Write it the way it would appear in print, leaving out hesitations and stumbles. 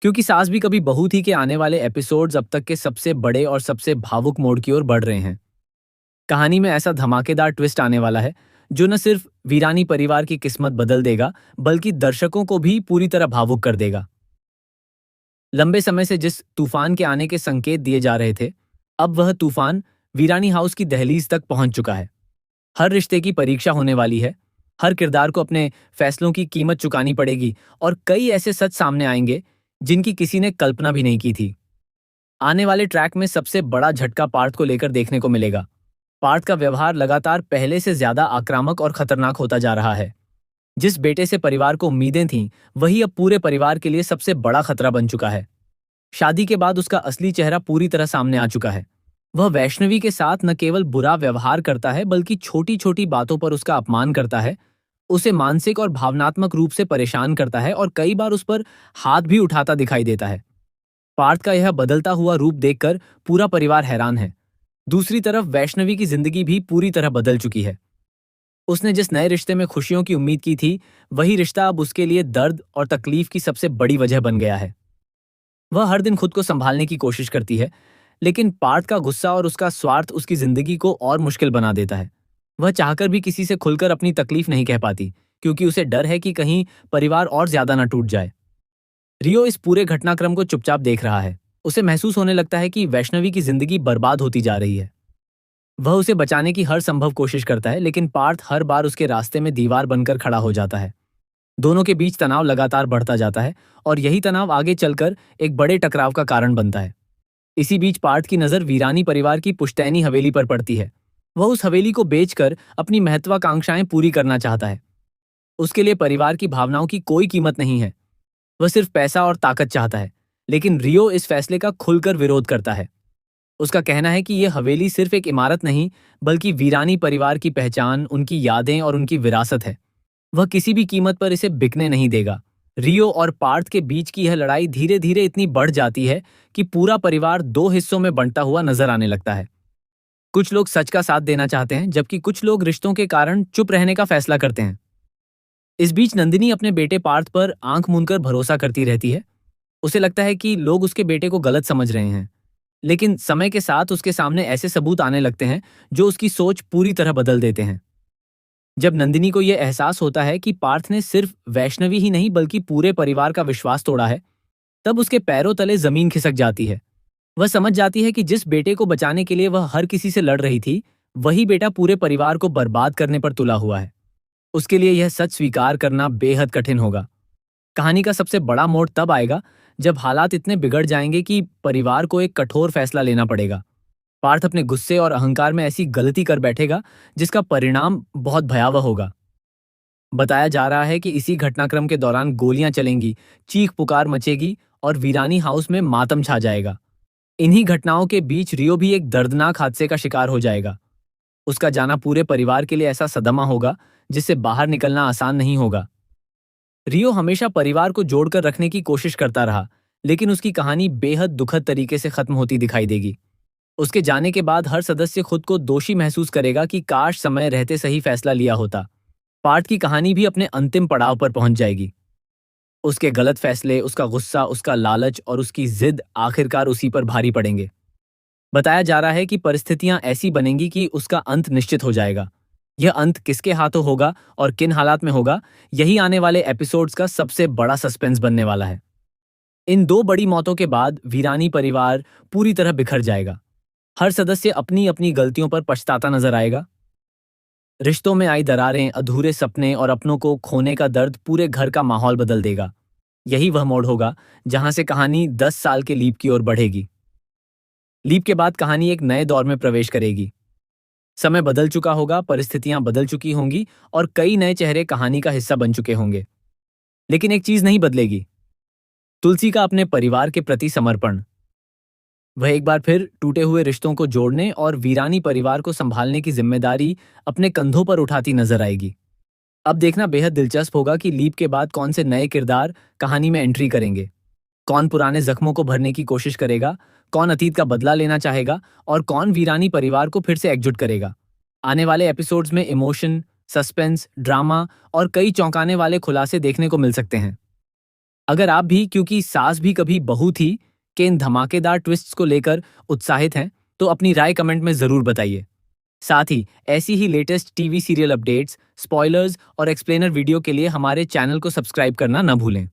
क्योंकि सास भी कभी बहू थी के आने वाले एपिसोड्स अब तक के सबसे बड़े और सबसे भावुक मोड़ की ओर बढ़ रहे हैं। कहानी में ऐसा धमाकेदार ट्विस्ट आने वाला है जो न सिर्फ वीरानी परिवार की किस्मत बदल देगा बल्कि दर्शकों को भी पूरी तरह भावुक कर देगा। लंबे समय से जिस तूफान के आने के संकेत दिए जा रहे थे, अब वह तूफान वीरानी हाउस की दहलीज तक पहुंच चुका है। हर रिश्ते की परीक्षा होने वाली है। हर किरदार को अपने फैसलों की कीमत चुकानी पड़ेगी और कई ऐसे सच सामने आएंगे जिनकी किसी ने कल्पना भी नहीं की थी। आने वाले ट्रैक में सबसे बड़ा झटका पार्थ को लेकर देखने को मिलेगा। पार्थ का व्यवहार लगातार पहले से ज्यादा आक्रामक और खतरनाक होता जा रहा है। जिस बेटे से परिवार को उम्मीदें थीं, वही अब पूरे परिवार के लिए सबसे बड़ा खतरा बन चुका है। शादी के बाद उसका असली चेहरा पूरी तरह सामने आ चुका है। वह वैष्णवी के साथ न केवल बुरा व्यवहार करता है बल्कि छोटी छोटी बातों पर उसका अपमान करता है, उसे मानसिक और भावनात्मक रूप से परेशान करता है और कई बार उस पर हाथ भी उठाता दिखाई देता है। पार्थ का यह बदलता हुआ रूप देखकर पूरा परिवार हैरान है। दूसरी तरफ वैष्णवी की जिंदगी भी पूरी तरह बदल चुकी है। उसने जिस नए रिश्ते में खुशियों की उम्मीद की थी, वही रिश्ता अब उसके लिए दर्द और तकलीफ की सबसे बड़ी वजह बन गया है। वह हर दिन खुद को संभालने की कोशिश करती है, लेकिन पार्थ का गुस्सा और उसका स्वार्थ उसकी जिंदगी को और मुश्किल बना देता है। वह चाहकर भी किसी से खुलकर अपनी तकलीफ नहीं कह पाती, क्योंकि उसे डर है कि कहीं परिवार और ज्यादा ना टूट जाए। रियो इस पूरे घटनाक्रम को चुपचाप देख रहा है। उसे महसूस होने लगता है कि वैष्णवी की जिंदगी बर्बाद होती जा रही है। वह उसे बचाने की हर संभव कोशिश करता है, लेकिन पार्थ हर बार उसके रास्ते में दीवार बनकर खड़ा हो जाता है। दोनों के बीच तनाव लगातार बढ़ता जाता है और यही तनाव आगे चलकर एक बड़े टकराव का कारण बनता है। इसी बीच पार्थ की नजर वीरानी परिवार की पुश्तैनी हवेली पर पड़ती है। वह उस हवेली को बेचकर अपनी महत्वाकांक्षाएं पूरी करना चाहता है। उसके लिए परिवार की भावनाओं की कोई कीमत नहीं है। वह सिर्फ पैसा और ताकत चाहता है, लेकिन रियो इस फैसले का खुलकर विरोध करता है। उसका कहना है कि यह हवेली सिर्फ एक इमारत नहीं, बल्कि वीरानी परिवार की पहचान, उनकी यादें और उनकी विरासत है। वह किसी भी कीमत पर इसे बिकने नहीं देगा। रियो और पार्थ के बीच की यह लड़ाई धीरे धीरे इतनी बढ़ जाती है कि पूरा परिवार दो हिस्सों में बंटता हुआ नजर आने लगता है। कुछ लोग सच का साथ देना चाहते हैं, जबकि कुछ लोग रिश्तों के कारण चुप रहने का फैसला करते हैं। इस बीच नंदिनी अपने बेटे पार्थ पर आंख मूंदकर भरोसा करती रहती है। उसे लगता है कि लोग उसके बेटे को गलत समझ रहे हैं, लेकिन समय के साथ उसके सामने ऐसे सबूत आने लगते हैं जो उसकी सोच पूरी तरह बदल देते हैं। जब नंदिनी को यह एहसास होता है कि पार्थ ने सिर्फ वैष्णवी ही नहीं बल्कि पूरे परिवार का विश्वास तोड़ा है, तब उसके पैरों तले जमीन खिसक जाती है। वह समझ जाती है कि जिस बेटे को बचाने के लिए वह हर किसी से लड़ रही थी, वही बेटा पूरे परिवार को बर्बाद करने पर तुला हुआ है। उसके लिए यह सच स्वीकार करना बेहद कठिन होगा। कहानी का सबसे बड़ा मोड़ तब आएगा जब हालात इतने बिगड़ जाएंगे कि परिवार को एक कठोर फैसला लेना पड़ेगा। पार्थ अपने गुस्से और अहंकार में ऐसी गलती कर बैठेगा जिसका परिणाम बहुत भयावह होगा। बताया जा रहा है कि इसी घटनाक्रम के दौरान गोलियां चलेंगी, चीख पुकार मचेगी और वीरानी हाउस में मातम छा जाएगा। इन्हीं घटनाओं के बीच रियो भी एक दर्दनाक हादसे का शिकार हो जाएगा। उसका जाना पूरे परिवार के लिए ऐसा सदमा होगा जिससे बाहर निकलना आसान नहीं होगा। रियो हमेशा परिवार को जोड़कर रखने की कोशिश करता रहा, लेकिन उसकी कहानी बेहद दुखद तरीके से खत्म होती दिखाई देगी। उसके जाने के बाद हर सदस्य खुद को दोषी महसूस करेगा कि काश समय रहते सही फैसला लिया होता। पार्थ की कहानी भी अपने अंतिम पड़ाव पर पहुंच जाएगी। उसके गलत फैसले, उसका गुस्सा, उसका लालच और उसकी जिद आखिरकार उसी पर भारी पड़ेंगे। बताया जा रहा है कि परिस्थितियां ऐसी बनेंगी कि उसका अंत निश्चित हो जाएगा। यह अंत किसके हाथों होगा और किन हालात में होगा, यही आने वाले एपिसोड्स का सबसे बड़ा सस्पेंस बनने वाला है। इन दो बड़ी मौतों के बाद वीरानी परिवार पूरी तरह बिखर जाएगा। हर सदस्य अपनी अपनी गलतियों पर पछताता नजर आएगा। रिश्तों में आई दरारें, अधूरे सपने और अपनों को खोने का दर्द पूरे घर का माहौल बदल देगा। यही वह मोड़ होगा जहां से कहानी 10 साल के लीप की ओर बढ़ेगी। लीप के बाद कहानी एक नए दौर में प्रवेश करेगी। समय बदल चुका होगा, परिस्थितियां बदल चुकी होंगी और कई नए चेहरे कहानी का हिस्सा बन चुके होंगे। लेकिन एक चीज नहीं बदलेगी, तुलसी का अपने परिवार के प्रति समर्पण। वह एक बार फिर टूटे हुए रिश्तों को जोड़ने और वीरानी परिवार को संभालने की जिम्मेदारी अपने कंधों पर उठाती नजर आएगी। अब देखना बेहद दिलचस्प होगा कि लीप के बाद कौन से नए किरदार कहानी में एंट्री करेंगे। कौन पुराने जख्मों को भरने की कोशिश करेगा, कौन अतीत का बदला लेना चाहेगा और कौन वीरानी परिवार को फिर से एकजुट करेगा। आने वाले एपिसोड्स में इमोशन, सस्पेंस, ड्रामा और कई चौंकाने वाले खुलासे देखने को मिल सकते हैं। अगर आप भी क्योंकि सास भी कभी बहू थी के इन धमाकेदार ट्विस्ट्स को लेकर उत्साहित हैं, तो अपनी राय कमेंट में ज़रूर बताइए। साथ ही ऐसी ही latest TV serial updates, spoilers और एक्सप्लेनर वीडियो के लिए हमारे चैनल को सब्सक्राइब करना न भूलें।